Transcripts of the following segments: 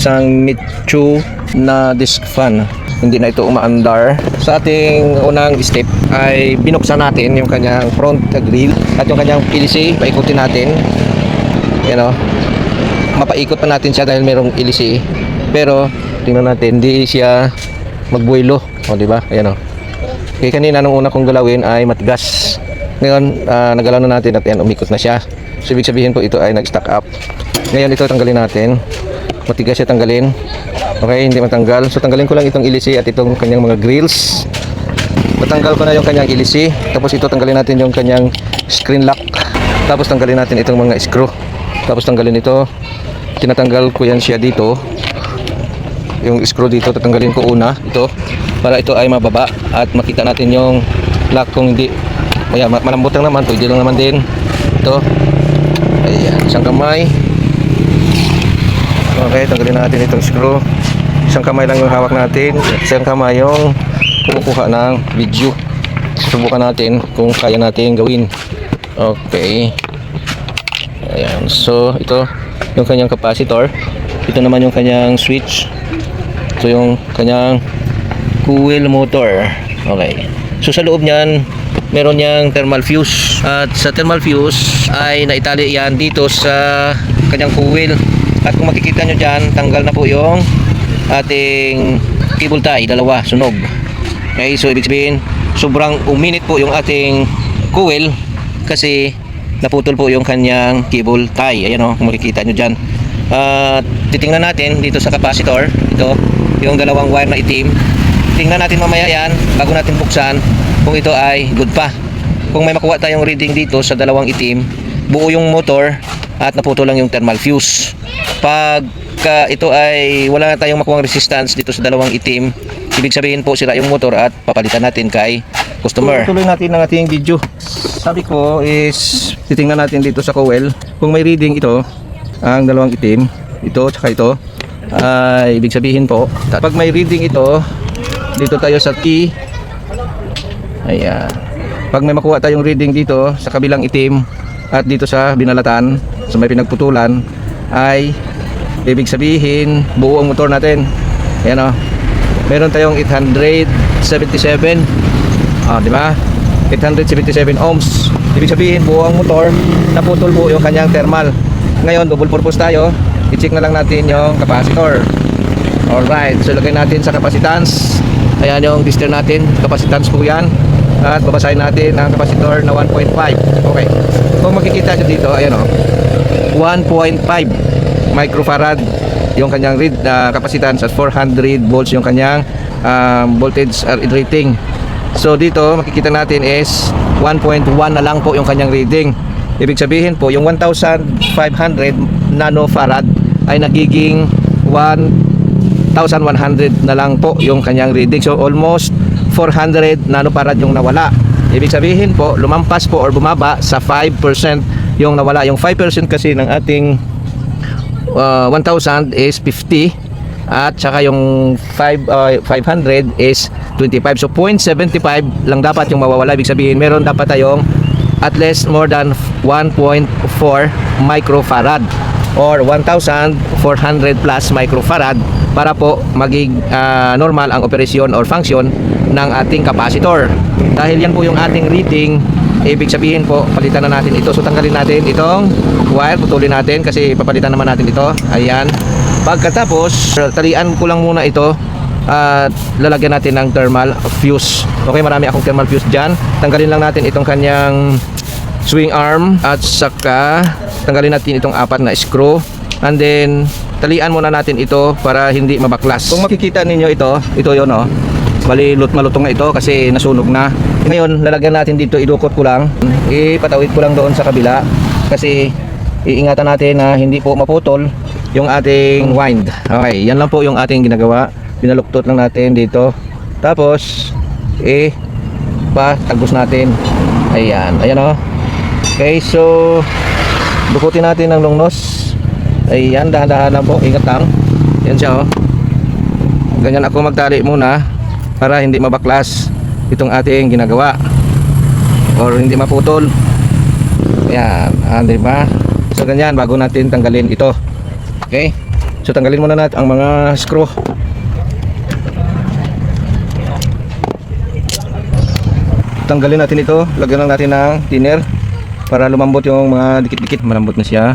Isang Mitsu na disc fan. Hindi na ito umaandar. Sa ating unang step ay binuksan natin yung kanyang front grill at yung kanyang PLC. Paikutin natin. Yan o. Mapaikot pa natin siya dahil merong PLC. Pero tingnan natin, hindi siya magbuelo. O diba? Ayan o. Okay, kanina nung una kong galawin ay matigas. Ngayon, nagalaw na natin at yan, umikot na siya. So ibig sabihin po ito ay nag-stack up. Ngayon ito tanggalin natin. Matigas siya tanggalin. Okay, hindi matanggal. So tanggalin ko lang itong ilisi at itong kanyang mga grills. Matanggal ko na yung kanyang ilisi. Tapos ito tanggalin natin yung kanyang screen lock. Tapos tanggalin natin itong mga screw. Tapos tanggalin ito. Tinatanggal ko yan siya dito. Yung screw dito tatanggalin ko una. Ito. Para ito ay mababa. At makita natin yung lock kung hindi. Ayan, malambot lang naman. Pwede lang naman din. Ito. Ayan, isang kamay. Okay, tanggalin natin itong screw. Isang kamay lang yung hawak natin. Isang kamay yung kumukuha ng video. Subukan natin kung kaya natin gawin. Okay. Ayan. So, ito yung kanyang capacitor. Ito naman yung kanyang switch. Ito yung kanyang coil motor. Okay. So, sa loob niyan, meron niyang thermal fuse. At sa thermal fuse ay naitali yan dito sa kanyang coil. At kung makikita nyo dyan, tanggal na po yung ating cable tie, dalawa, sunog. Okay, so ibig sabihin, sobrang uminit po yung ating coil kasi naputol po yung kanyang cable tie. Ayan o, kung makikita nyo dyan. Titingnan natin dito sa capacitor, ito, yung dalawang wire na itim. Tingnan natin mamaya yan, bago natin buksan, kung ito ay good pa. Kung may makuha tayong reading dito sa dalawang itim, buo yung motor at naputol lang yung thermal fuse. Pag ito ay wala na tayong makuhang resistance dito sa dalawang itim, ibig sabihin po sira yung motor at papalitan natin kay customer. Tuloy natin ang ating video. Sabi ko is titingnan natin dito sa coil kung may reading ito, ang dalawang itim, ito tsaka ito, ay ibig sabihin po pag may reading ito, dito tayo sa key. Ayan. Pag may makuha tayong reading dito sa kabilang itim at dito sa binalatan, sa may pinagputulan, ay ibig sabihin buo ang motor natin. Ayan o. Meron tayong 877. Di ba? 877 ohms. Ibig sabihin buo ang motor, naputol po yung kanyang thermal. Ngayon, double purpose tayo. I-check na lang natin yung capacitor. Alright. So, lagay natin sa capacitance. Ayan yung tester natin. Capacitance po yan. At babasahin natin ang capacitor na 1.5. Okay. Kung makikita nyo dito, ayan o. 1.5 microfarad yung kanyang read capacitance at 400 volts yung kanyang voltage rating. So dito makikita natin is 1.1 na lang po yung kanyang reading. Ibig sabihin po yung 1500 nanofarad ay nagiging 1100 na lang po yung kanyang reading. So almost 400 nanofarad yung nawala. Ibig sabihin po lumampas po or bumaba sa 5% yung nawala. Yung 5% kasi ng ating 1,000 is 50 at saka yung 500 is 25. So 0.75 lang dapat yung mawawala. Ibig sabihin meron dapat tayong at least more than 1.4 microfarad or 1,400 plus microfarad para po maging normal ang operasyon or function ng ating capacitor. Dahil yan po yung ating reading, ibig sabihin po palitan na natin ito. So tanggalin natin itong wire, putulin natin kasi papalitan naman natin ito. Ayan. Pagkatapos talian ko lang muna ito at lalagyan natin ng thermal fuse. Okay, marami akong thermal fuse dyan. Tanggalin lang natin itong kanyang swing arm at saka tanggalin natin itong 4 na screw and then talian muna natin ito para hindi mabaklas. Kung makikita ninyo ito yun o. Bali malutong na ito kasi nasunog na. Ngayon lalagyan natin dito, idukot ko lang, ipatawid ko lang doon sa kabila kasi iingatan natin na hindi po maputol yung ating wind. Okay, yan lang po yung ating ginagawa. Binaluktot lang natin dito. Tapos patagos natin. Ayan, ayan o. Okay, so dukutin natin ng long nose. Ayan, dahan-dahan lang po, ingat lang. Yan siya o. Ganyan ako magtali muna para hindi mabaklas itong ating ginagawa or hindi maputol. Ayan, diba? So ganyan bago natin tanggalin ito. Okay? So tanggalin muna natin ang mga screw. Tanggalin natin ito, lagyan lang natin ng thinner para lumambot yung mga dikit-dikit. Malambot na siya.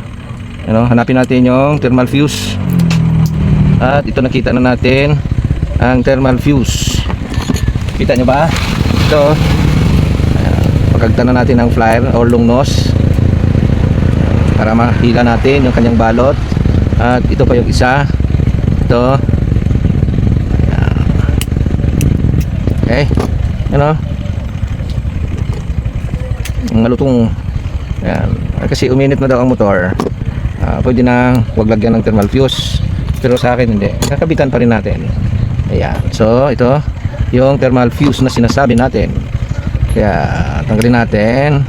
Ano, hanapin natin yung thermal fuse. At ito nakita na natin ang thermal fuse. Kita nyo ba? Ito. Pagkagtan na natin ang flyer or long nose para mahila natin yung kanyang balot. At ito pa yung isa. Ito. Okay. Ano? Malutong. Ayan. Kasi uminit na daw ang motor. Pwede na wag lagyan ng thermal fuse. Pero sa akin hindi. Kakabitan pa rin natin. Ayan. So ito yung thermal fuse na sinasabi natin. Kaya tanggalin natin.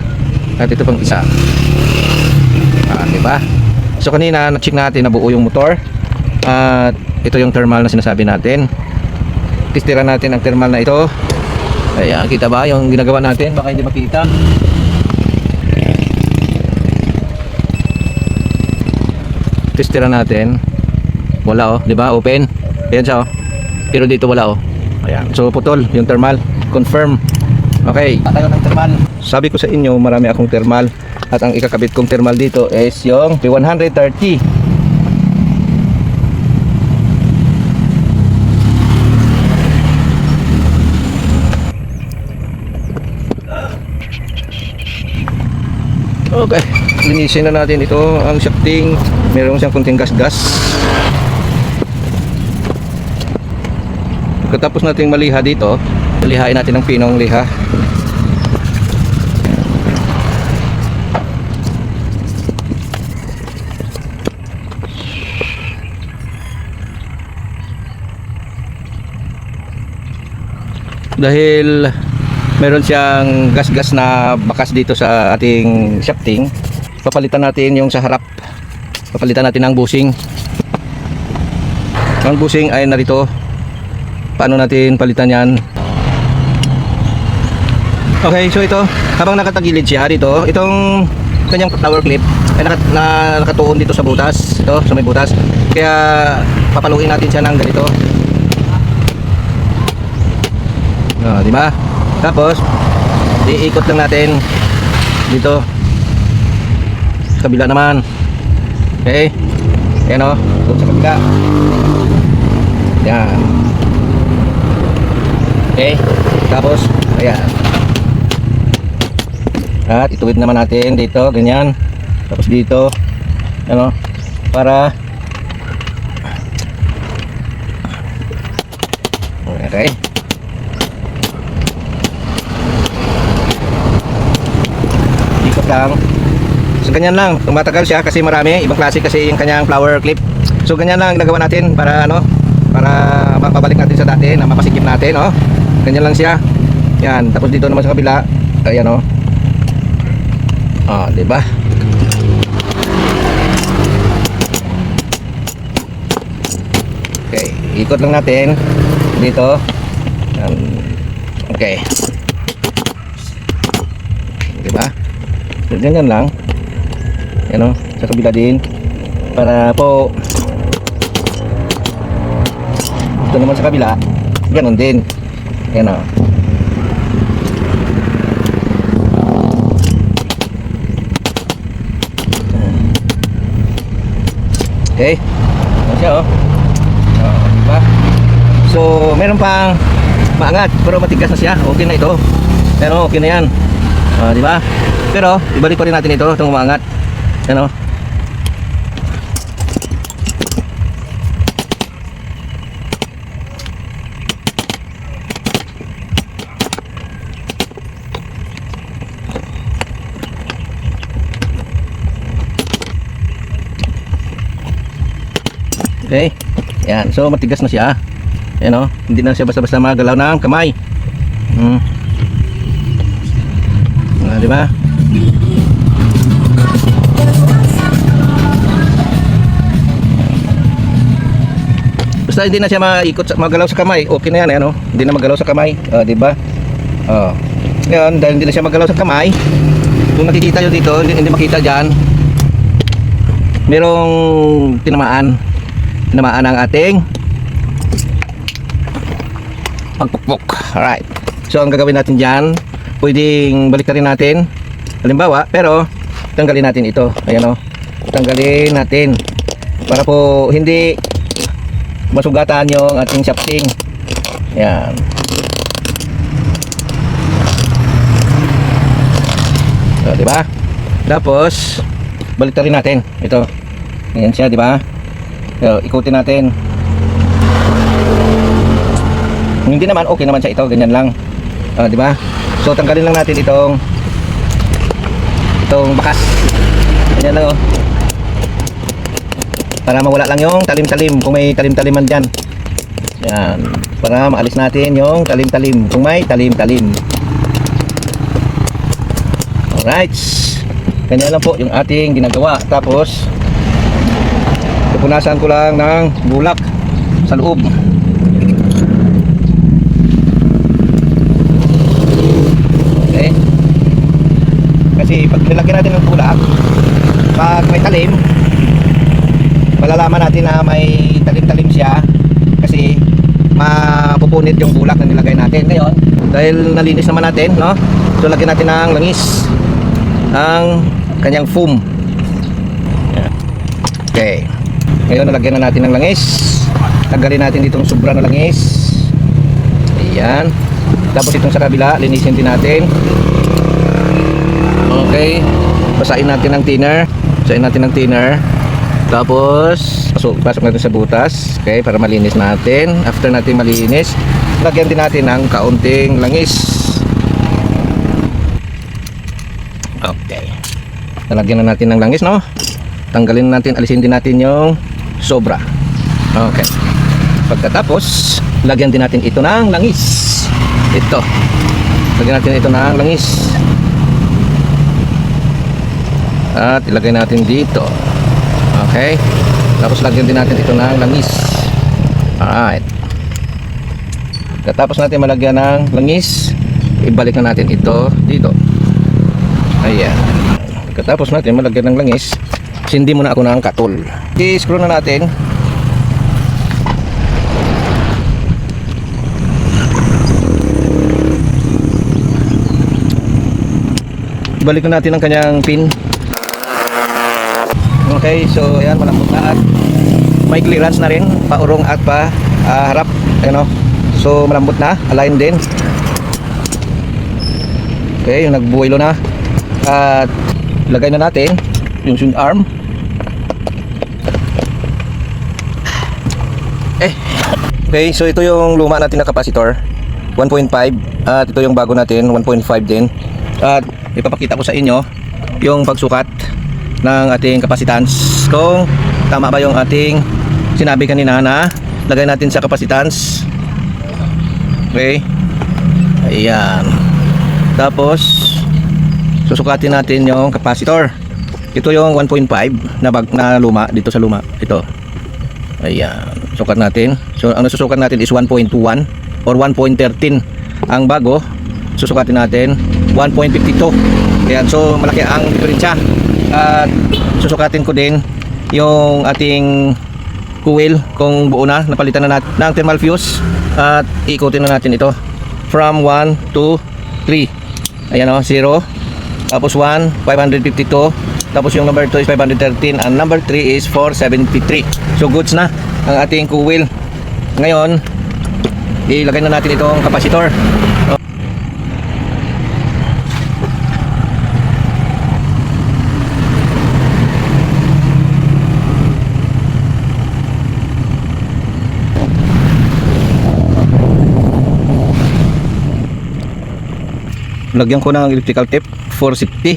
At ito pang isa. Diba? So kanina na-check natin na buo yung motor. At ito yung thermal na sinasabi natin. Testira natin ang thermal na ito. Ayan, kita ba yung ginagawa natin? Baka hindi makita. Testira natin. Wala oh, 'di ba? Open. Ayan siya oh. Pero dito wala oh. Ayan. So putol yung thermal. Confirm. Okay, tayo ng thermal. Sabi ko sa inyo, marami akong thermal at ang ikakabit kong thermal dito is yung P130. Okay, linisin na natin ito ang shafting. Meron siyang kunting gas-gas. Pagkatapos nating maliha dito, lihain natin ng pinong liha. Dahil meron siyang gas-gas na bakas dito sa ating shafting, papalitan natin yung sa harap. Papalitan natin ang bushing. Ang bushing ay narito. Paano natin palitan yan? Okay, so ito, habang nakatagilid siya dito, itong kanyang power clip ay nakatuon dito sa butas. Ito, sa may butas. Kaya papaluin natin siya ng ganito. Di ba? Tapos iikot lang natin dito sa kabila naman. Okay? Ayan o, doon sa kabila. Yan. Okay? Tapos ayan. At ituwid naman natin dito, ganyan. Tapos dito, ano, para okay. Ikot lang. So ganyan lang, tumatagal siya kasi marami, ibang klase kasi yung kanyang flower clip. So ganyan lang ginagawa natin para ano, para mapabalik natin sa dati na mapasikip natin, oh. Ganyan lang siya. Yan, tapos dito naman sa kabila, ayan oh. Ah, di ba? Okay, ikot lang natin dito. Okay. Di ba? Ganyan lang. Yan o, sa kabila din. Para po ito naman sa kabila, ganun din. Yan o. Okay. Ano siya oh. Diba? So, meron pang maangat pero matigas na siya. Okay na ito. Pero okay na yan. Di ba? Pero ibalik pa rin natin ito, itong umaangat. Ano? Okay. Yan. So matigas na siya. Ayan o. Hindi na siya basta-basta magalaw ng kamay. Di ba? Basta hindi na siya maikot, magalaw sa kamay. Okay na yan, ano? Hindi na magalaw sa kamay, di ba? Ngayon, dahil hindi na siya magalaw sa kamay, kung nakikita nyo dito, hindi makita dyan, merong tinamaan. tinamaan ang ating pagpukpok. Alright. So ang gagawin natin dyan, pwedeng baliktarin natin. Halimbawa, pero tanggalin natin ito. Ayan o. Tanggalin natin. Para po hindi masugatan yung ating shafting. Ayan. So, diba? Tapos, baliktarin natin. Ito. Ayan siya, diba? So, ikutin natin. Hindi naman, okay naman siya ito. Ganyan lang. Diba? So, tanggalin lang natin itong bakas. Ganyan lang oh. Para mawala lang yung talim-talim. Kung may talim-taliman dyan. Yan. Para maalis natin yung talim-talim. Kung may talim-talim. Alright. Ganyan lang po yung ating ginagawa. Tapos, pupunasan ko lang ng bulak sa loob. Okay. Kasi pag nilagyan natin ng bulak, pag may talim, malalaman natin na may talim-talim siya kasi mapupunit yung bulak na nilagay natin. Ngayon, dahil nalinis naman natin, no? So lagyan natin ng langis ang kanyang foam. Okay. Ngayon nalagyan na natin ng langis. Tanggalin natin ditong sobra na langis. Ayan. Tapos itong sa kabila, linisin din natin. Okay. Basahin natin ng thinner. Basahin natin ng thinner. Tapos pasok natin sa butas. Okay, para malinis natin. After natin malinis, lagyan din natin ng kaunting langis. Okay. Nalagyan na natin ng langis, no? Tanggalin natin, alisin din natin yung sobra. Okay. Pagkatapos, lagyan din natin ito ng langis. Ito. Lagyan natin ito ng langis. At ilagay natin dito. Okay. Tapos lagyan din natin ito ng langis. Alright. Pagkatapos natin malagyan ng langis, ibalik na natin ito dito. Ayan. Pagkatapos natin malagyan ng langis, sindi muna ako ng katol. I-screw na natin. Balik na natin ang kanyang pin. Okay, so ayan, malambot na at may clearance na rin, paurong at pa harap. Ayan o. So malambot na, align din. Okay, yung nagbuwelo na. At lagay na natin yung swing arm. Okay, so ito yung luma natin na capacitor 1.5 at ito yung bago natin 1.5 din. At ipapakita ko sa inyo yung pagsukat ng ating capacitance, kung tama ba yung ating sinabi kanina na lagay natin sa capacitance. Okay, ayan. Tapos susukatin natin yung capacitor. Ito yung 1.5 na luma dito sa luma. Ito. Ayan. Sukat natin. So ang nasusukat natin is 1.21 or 1.13. Ang bago, susukatin natin 1.52. Ayan. So malaki ang diferensya. At susukatin ko din yung ating coil kung buo na. Napalitan na natin ng thermal fuse. At ikutin na natin ito from 1 to 3. Ayan o, 0. Tapos 1, 552. Tapos yung number 2 is 513. And number 3 is 473. So goods na ang ating coil. Ngayon, ilagay na natin itong capacitor. Lagyan ko ng electrical tape for safety.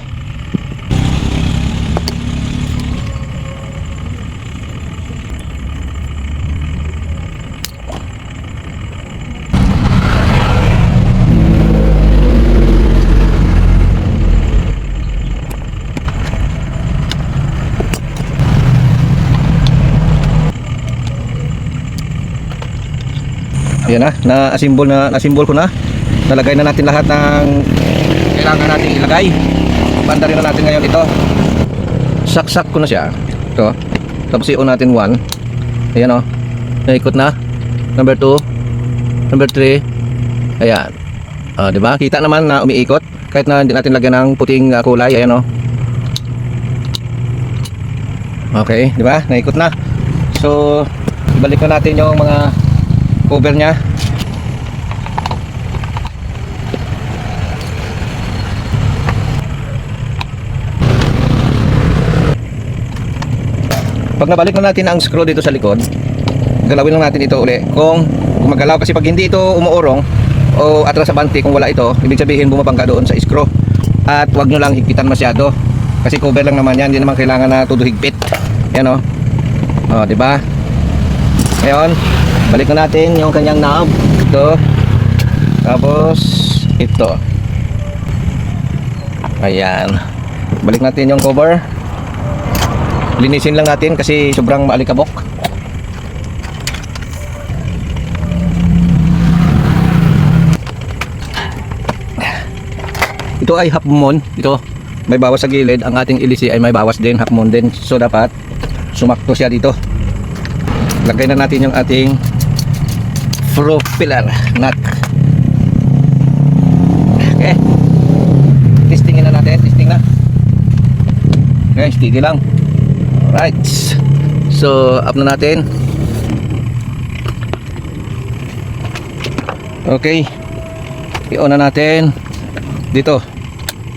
Ayan na, na-assemble ko na. Nalagay na natin lahat ng kailangan natin ilagay. Banda rin na natin ngayon ito. Saksak ko na siya. Ito. Tapos i-on natin 1. Ayan o. Naikot na. Number 2. Number 3. Ayan. Diba? Kita naman na umiikot. Kahit na hindi natin lagyan ng puting kulay. Ayan o. Okay. Diba? Naikot na. So, ibalik na natin yung mga cover nya. Pag nabalik na natin ang screw dito sa likod, galawin lang natin ito uli kung gumagalaw, kasi pag hindi ito umuurong o atras sa bante, kung wala ito, ibig sabihin bumabangga doon sa screw. At huwag nyo lang higpitan masyado kasi cover lang naman yan, hindi naman kailangan na todo higpit. Yan o. Diba? Ngayon, balik na natin yung kanyang knob. Ito. Tapos ito. Ayan. Balik natin yung cover. Linisin lang natin kasi sobrang maalikabok. Ito ay half moon. Ito may bawas sa gilid. Ang ating ilisi ay may bawas din, half moon din. So dapat sumakto siya dito. Lagay na natin yung ating propeller nut. Okay. Testingin na natin. Testing na. Okay, steady lang. Alright. So, up na natin. Okay. I-on na natin. Dito.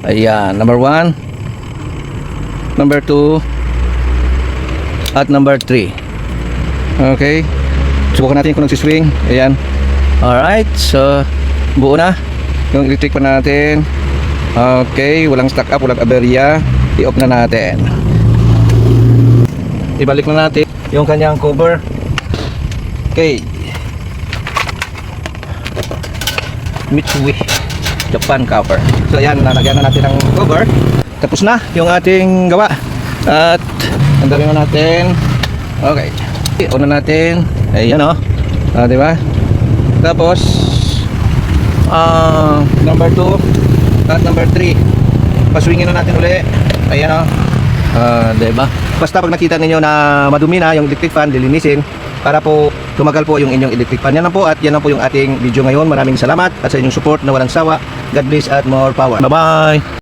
Ayan. Number 1. Number 2. At number 3. Okay. Subukan natin kung nagsiswing. Ayan. Alright. So, buo na. Yung electric pa natin. Okay. Walang stack up. Walang aberya. I-off na natin. Ibalik na natin yung kanyang cover. Okay. Mitsui Japan cover. So ayan, nalagyan na natin ang cover. Tapos na yung ating gawa. At andarin na natin. Okay. On na natin. Ayan o. Diba? Tapos number 2 at number 3. Paswingin na natin uli. Ayan o. Diba? Basta pag nakita ninyo na madumi na yung electric fan, dilinisin para po tumagal po yung inyong electric fan. Yan na po, at yan na po yung ating video ngayon. Maraming salamat at sa inyong support na walang sawa. God bless at more power. Bye bye.